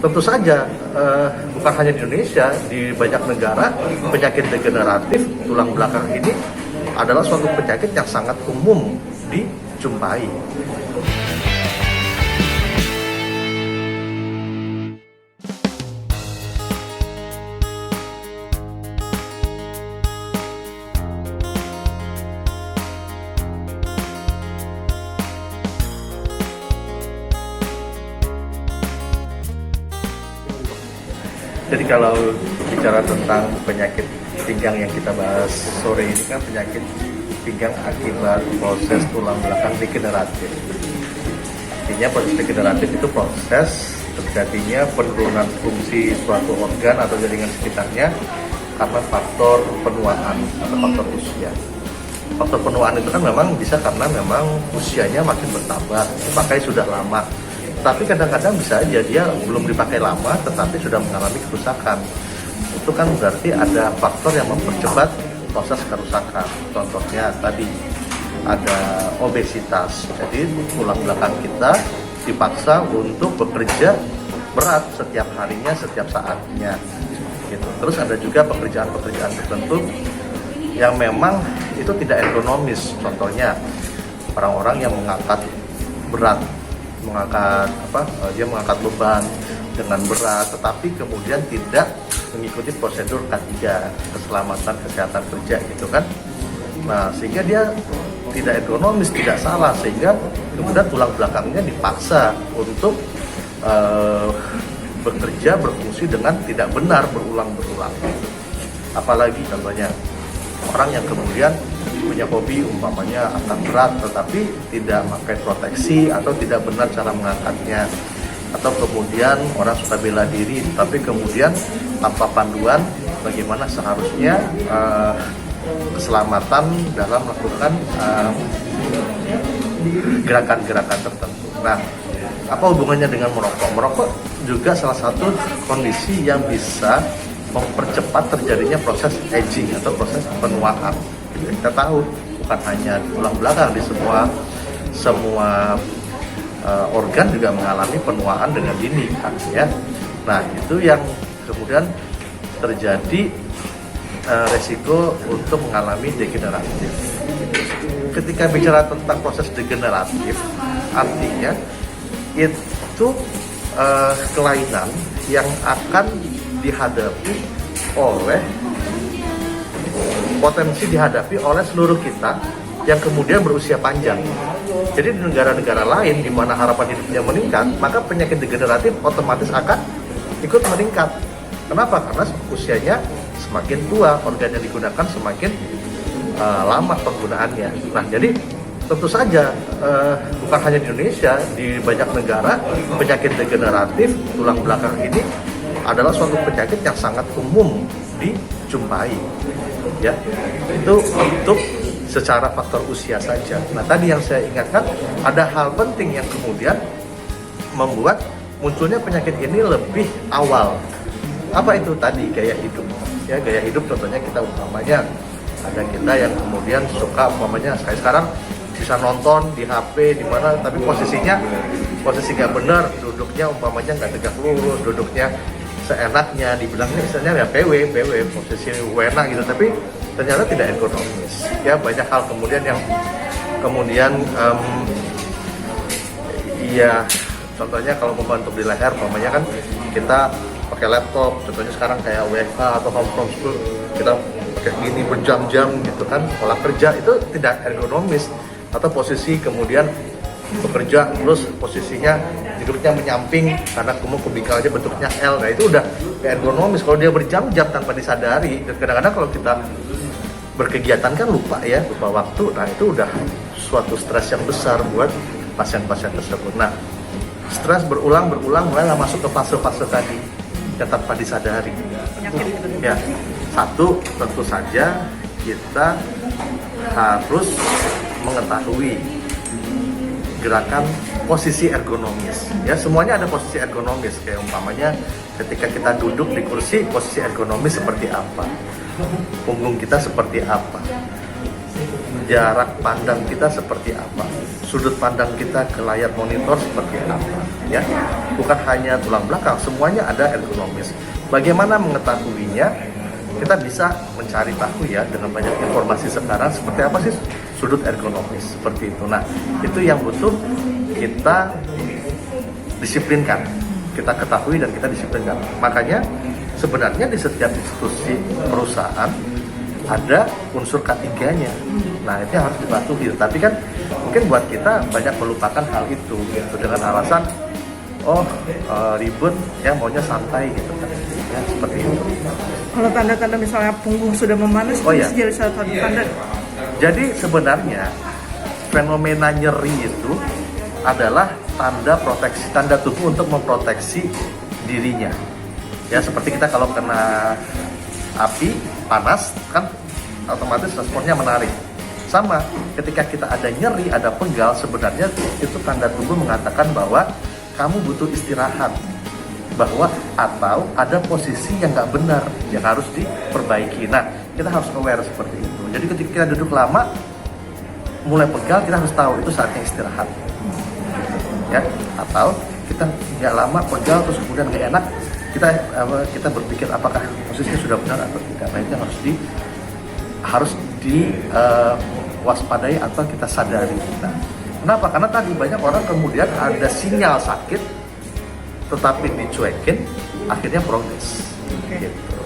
tentu saja bukan hanya di Indonesia, di banyak negara penyakit degeneratif tulang belakang ini adalah suatu penyakit yang sangat umum dijumpai. Jadi kalau bicara tentang penyakit pinggang yang kita bahas sore ini kan penyakit pinggang akibat proses tulang belakang degeneratif. Artinya proses degeneratif itu proses terjadinya penurunan fungsi suatu organ atau jaringan sekitarnya karena faktor penuaan atau faktor usia. Faktor penuaan itu kan memang bisa karena memang usianya makin bertambah, dipakai sudah lama. Tapi kadang-kadang bisa aja dia belum dipakai lama tetapi sudah mengalami kerusakan. Itu kan berarti ada faktor yang mempercepat proses kerusakan. Contohnya tadi ada obesitas. Jadi tulang belakang kita dipaksa untuk bekerja berat setiap harinya, setiap saatnya. Gitu. Terus ada juga pekerjaan-pekerjaan tertentu yang memang itu tidak ergonomis. Contohnya orang-orang yang mengangkat berat, dia mengangkat beban dengan berat, tetapi kemudian tidak mengikuti prosedur K3 keselamatan kesehatan kerja gitu kan. Nah sehingga dia tidak ergonomis, tidak salah, sehingga kemudian tulang belakangnya dipaksa untuk bekerja berfungsi dengan tidak benar berulang-ulang. Apalagi contohnya orang yang kemudian punya hobi umpamanya angkat berat tetapi tidak pakai proteksi atau tidak benar cara mengangkatnya, atau kemudian orang suka bela diri tapi kemudian tanpa panduan bagaimana seharusnya keselamatan dalam melakukan gerakan-gerakan tertentu. Nah, apa hubungannya dengan merokok? Merokok juga salah satu kondisi yang bisa mempercepat terjadinya proses aging atau proses penuaan. Kita tahu bukan hanya tulang belakang, di semua organ juga mengalami penuaan dengan dini kan, ya. Nah itu yang kemudian terjadi resiko untuk mengalami degeneratif. Ketika bicara tentang proses degeneratif, artinya itu kelainan yang akan dihadapi oleh seluruh kita yang kemudian berusia panjang. Jadi di negara-negara lain di mana harapan hidupnya meningkat, maka penyakit degeneratif otomatis akan ikut meningkat. Kenapa? Karena usianya semakin tua, organ yang digunakan semakin lama penggunaannya. Nah, jadi tentu saja bukan hanya di Indonesia, di banyak negara penyakit degeneratif tulang belakang ini adalah suatu penyakit yang sangat umum dijumpai. Ya, itu untuk secara faktor usia saja. Nah, tadi yang saya ingatkan ada hal penting yang kemudian membuat munculnya penyakit ini lebih awal. Apa itu tadi? Gaya hidup. Ya, gaya hidup contohnya kita umpamanya ada kita yang kemudian suka umpamanya sekarang bisa nonton di HP di mana tapi posisi nggak benar, duduknya umpamanya nggak tegak lurus, duduknya seenaknya, dibilangnya misalnya ya PW posisi wena gitu, tapi ternyata tidak ergonomis. Ya, banyak hal kemudian yang contohnya kalau membantu di leher umpamanya kan kita pakai laptop, contohnya sekarang kayak WFH atau home from school kita pakai gini berjam-jam gitu kan, pola kerja itu tidak ergonomis. Atau posisi kemudian bekerja terus posisinya duduknya menyamping karena kubikalnya bentuknya L, nah itu udah ergonomis kalau dia berjam-jam tanpa disadari. Dan kadang-kadang kalau kita berkegiatan kan lupa waktu, nah itu udah suatu stres yang besar buat pasien-pasien tersebut. Nah, stres berulang mulailah masuk ke fase-fase tadi yang tanpa disadari. Ya, satu tentu saja kita harus mengetahui gerakan posisi ergonomis. Ya, semuanya ada posisi ergonomis. Kayak umpamanya ketika kita duduk di kursi, posisi ergonomis seperti apa? Punggung kita seperti apa? jarak pandang kita seperti apa, sudut pandang kita ke layar monitor seperti apa, ya. Bukan hanya tulang belakang, semuanya ada ergonomis. Bagaimana mengetahuinya? Kita bisa mencari tahu ya dengan banyak informasi sekarang seperti apa sih sudut ergonomis seperti itu. Nah, itu yang butuh kita disiplinkan, kita ketahui dan kita disiplinkan. Makanya sebenarnya di setiap institusi perusahaan ada unsur K3-nya. Nah, itu yang harus dipatuhi. Tapi kan mungkin buat kita banyak melupakan hal itu gitu, dengan alasan ribut ya, maunya santai gitu kan. Ya, seperti itu. Kalau tanda-tanda misalnya punggung sudah memanas, itu bisa jadi satu tanda. Jadi sebenarnya fenomena nyeri itu adalah tanda tubuh untuk memproteksi dirinya. Ya, seperti kita kalau kena api panas kan otomatis responnya menarik. Sama, ketika kita ada nyeri, ada pegal, sebenarnya itu tanda tubuh mengatakan bahwa kamu butuh istirahat, bahwa atau ada posisi yang nggak benar yang harus diperbaiki. Nah, kita harus aware seperti itu. Jadi ketika kita duduk lama, mulai pegal, kita harus tahu itu saatnya istirahat. Ya, atau kita nggak lama pegal terus kemudian nggak enak, kita berpikir apakah posisinya sudah benar atau tidak. Nah, itu harus diwaspadai atau kita sadari. Nah, kenapa? Karena tadi banyak orang kemudian ada sinyal sakit tetapi dicuekin, akhirnya progres. Okay. Gitu.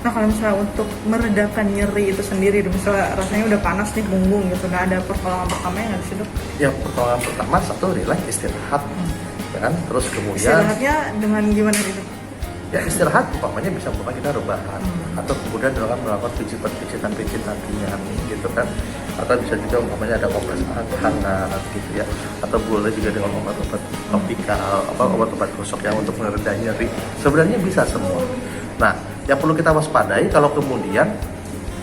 Nah, kalau misalnya untuk meredakan nyeri itu sendiri, misalnya rasanya udah panas nih punggung gitu, nggak ada pertolongan pertamanya nggak di situ? Ya, pertolongan pertama satu relax, istirahat, ya kan? Terus kemudian istirahatnya dengan gimana gitu? Ya, istirahat umpamanya bisa kita rebahan atau kemudian melakukan pijitan ringan gitu kan, atau bisa juga umpamanya ada kompres hangat gitu ya, atau boleh juga dengan obat-obat topikal, obat-obat gosok yang untuk meredah nyeri. Sebenarnya bisa semua. Nah, yang perlu kita waspadai kalau kemudian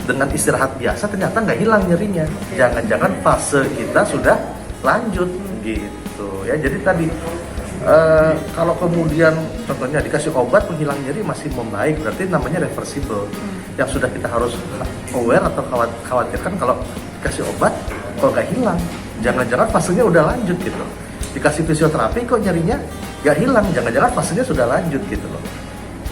dengan istirahat biasa ternyata nggak hilang nyerinya, jangan-jangan fase kita sudah lanjut gitu ya. Jadi tadi kalau kemudian contohnya dikasih obat penghilang nyeri masih membaik, berarti namanya reversible. Yang sudah kita harus aware atau khawatirkan kalau dikasih obat kok nggak hilang, jangan-jangan fasenya udah lanjut gitu. Dikasih fisioterapi kok nyerinya nggak hilang, jangan-jangan fasenya sudah lanjut gitu loh.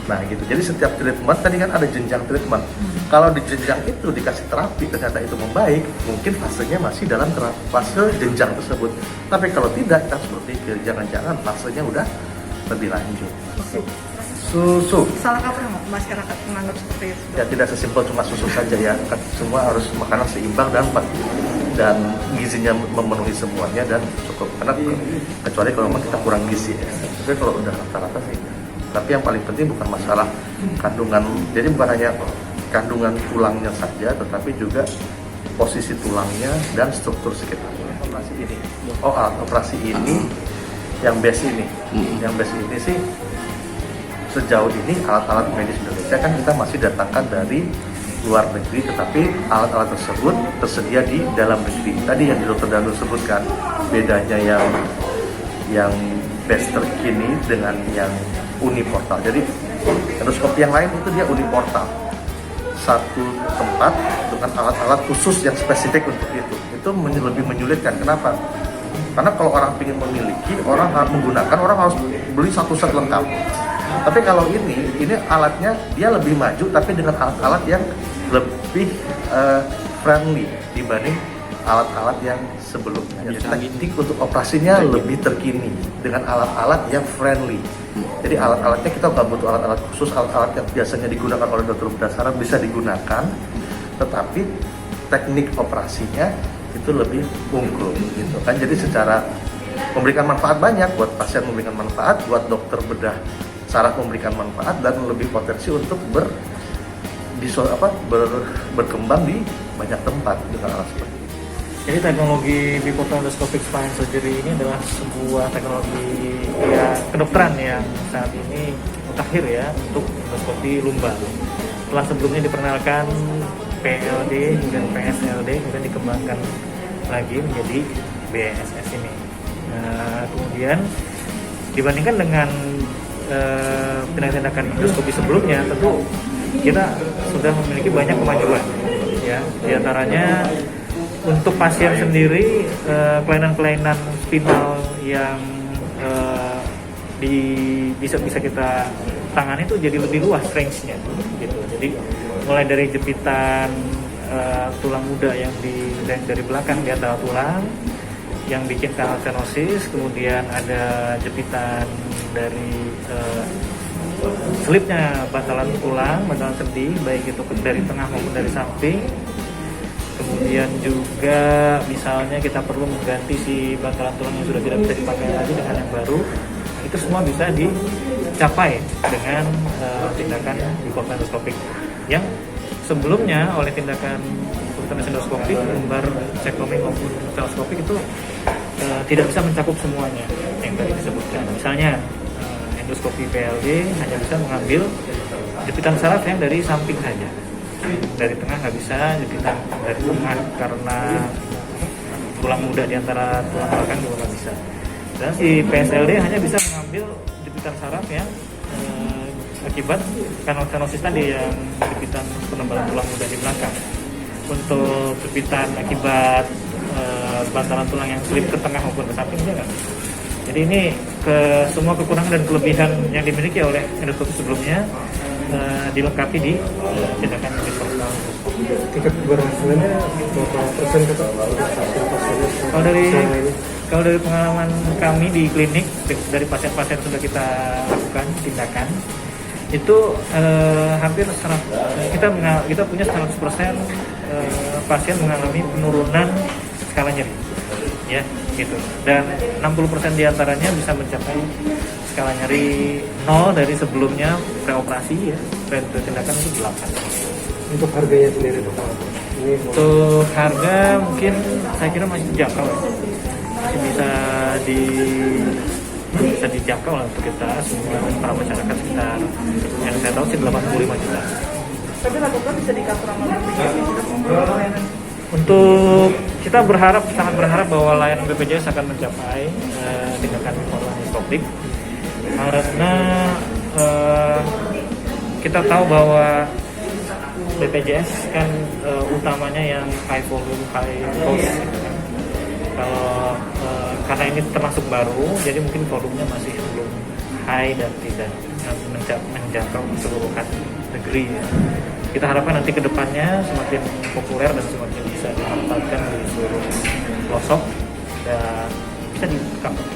Nah gitu, jadi setiap treatment tadi kan ada jenjang treatment. Kalau di jenjang itu dikasih terapi ternyata itu membaik, mungkin fasenya masih dalam fase jenjang tersebut. Tapi kalau tidak, kita harus berpikir jangan-jangan fasenya udah lebih lanjut. Susu. Salah kaprah masyarakat menganggap seperti itu? Ya, tidak sesimpel cuma susu saja ya, kan semua harus makanan seimbang dan gizinya memenuhi semuanya dan cukup. Karena kecuali kalau memang kita kurang gizi ya. Tapi kalau udah rata-rata sih. Tapi yang paling penting bukan masalah kandungan, jadi bukan hanya kandungan tulangnya saja, tetapi juga posisi tulangnya dan struktur sekitarnya. Operasi ini, alat operasi ini, yang base ini sih sejauh ini alat-alat medis Indonesia kan kita masih datangkan dari luar negeri, tetapi alat-alat tersebut tersedia di dalam negeri. Tadi yang Dr. Danu sebutkan bedanya yang base terkini dengan yang uniportal. Jadi endoskopi yang lain itu dia uniportal, satu tempat dengan alat-alat khusus yang spesifik untuk itu lebih menyulitkan. Kenapa? Karena kalau orang ingin memiliki, orang harus beli satu set lengkap. Tapi kalau ini alatnya dia lebih maju, tapi dengan alat-alat yang lebih friendly dibanding alat-alat yang sebelumnya. Teknik untuk operasinya lebih terkini dengan alat-alat yang friendly. Jadi alat-alatnya kita nggak butuh alat-alat khusus, alat-alat yang biasanya digunakan oleh dokter bedah saraf bisa digunakan, tetapi teknik operasinya itu lebih unggul gitu kan. Jadi secara memberikan manfaat banyak buat pasien, memberikan manfaat buat dokter bedah saraf, memberikan manfaat dan lebih potensi untuk berkembang di banyak tempat dengan alat seperti ini. Jadi teknologi bipolar endoscopic spine surgery ini adalah sebuah teknologi kedokteran yang saat ini mutakhir ya untuk endoskopi lumbar. Setelah sebelumnya diperkenalkan PLD dan PSLD, kemudian dikembangkan lagi menjadi BSS ini. Nah, kemudian dibandingkan dengan tindakan endoskopi sebelumnya, tentu kita sudah memiliki banyak kemajuan ya, diantaranya untuk pasien sendiri kelainan-kelainan spinal yang bisa kita tangani itu jadi lebih luas range-nya gitu. Jadi mulai dari jepitan tulang muda yang dari belakang di antara tulang yang bikin kanal stenosis, kemudian ada jepitan dari selipnya bantalan tulang, bantalan sendi, baik itu dari tengah maupun dari samping. Kemudian juga misalnya kita perlu mengganti si bantalan tulang yang sudah tidak bisa dipakai lagi dengan yang baru. Itu semua bisa dicapai dengan tindakan bipolar endoskopik yang sebelumnya oleh tindakan bipolar endoskopik, lumbar cektomi maupun endoskopik itu tidak bisa mencakup semuanya yang tadi disebutkan. Misalnya endoskopi PLD hanya bisa mengambil jepitan saraf yang dari samping saja, dari tengah nggak bisa, jepitan dari tengah karena tulang muda di antara tulang belakang juga nggak bisa. Dan si PSLD hanya bisa mengambil jepitan saraf yang akibat kanal stenosis tadi, yang jepitan penebalan tulang muda di belakang. Untuk jepitan akibat bantalan tulang yang selip ke tengah maupun ke samping jangan. Jadi ini semua kekurangan dan kelebihan yang dimiliki oleh endoskopi sebelumnya dilengkapi di tindakan bipolar. Tingkat keberhasilannya berapa persen kata? Kalau dari pengalaman kami di klinik, dari pasien-pasien sudah kita lakukan tindakan itu hampir kita punya 100% pasien mengalami penurunan skala nyeri, ya gitu. Dan 60% diantaranya bisa mencapai skala nyeri 0 dari sebelumnya preoperasi, ya tindakan itu 8. Untuk harganya sendiri berapa? Untuk harga mungkin saya kira masih dijangkau, masih bisa dijangkau lah untuk kita semua para masyarakat sekitar, yang saya tahu sih 85 juta. Tapi lakukan bisa dikatur sama BPJS layanan. Untuk kita sangat berharap bahwa layanan BPJS akan mencapai tindakan bipolar endoskopik, karena kita tahu bahwa BPJS kan utamanya yang high volume, high dose. Kalau karena ini termasuk baru, jadi mungkin volumenya masih belum high dan tidak menjangkau keseluruhan negeri. Ya. Kita harapkan nanti ke depannya semakin populer dan semakin bisa dimanfaatkan di seluruh pelosok dan bisa di-cover.